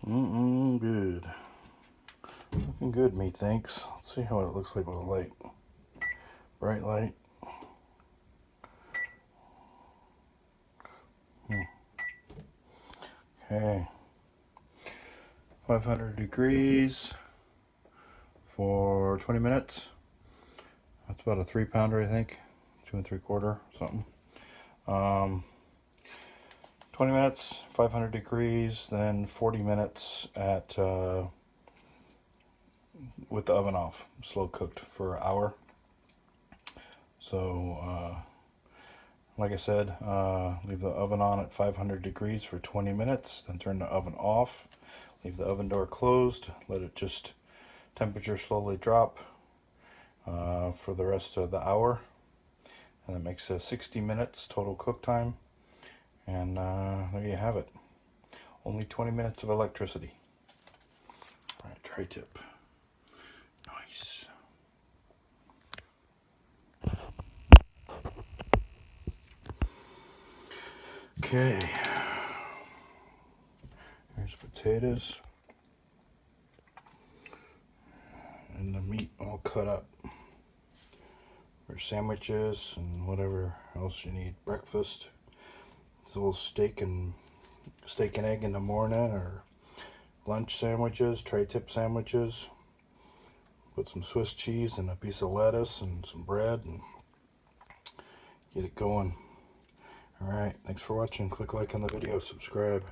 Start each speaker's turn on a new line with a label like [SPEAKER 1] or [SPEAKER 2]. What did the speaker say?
[SPEAKER 1] Good. Looking good, methinks. Let's see how it looks like with a light. Bright light. Okay. 500 degrees for 20 minutes. That's about a 3-pounder, I think. 2 3/4, something. 20 minutes, 500 degrees, then 40 minutes at with the oven off, slow cooked for an hour. So, like I said, leave the oven on at 500 degrees for 20 minutes, then turn the oven off, leave the oven door closed, let it just temperature slowly drop for the rest of the hour, and that makes 60 minutes total cook time. And there you have it. Only 20 minutes of electricity. All right, tri-tip. Nice. Okay. Here's potatoes. And the meat all cut up for sandwiches and whatever else you need. Breakfast. It's a little steak and egg in the morning, or lunch sandwiches, tri-tip sandwiches. Put some Swiss cheese and a piece of lettuce and some bread and get it going. Alright, thanks for watching. Click like on the video, subscribe.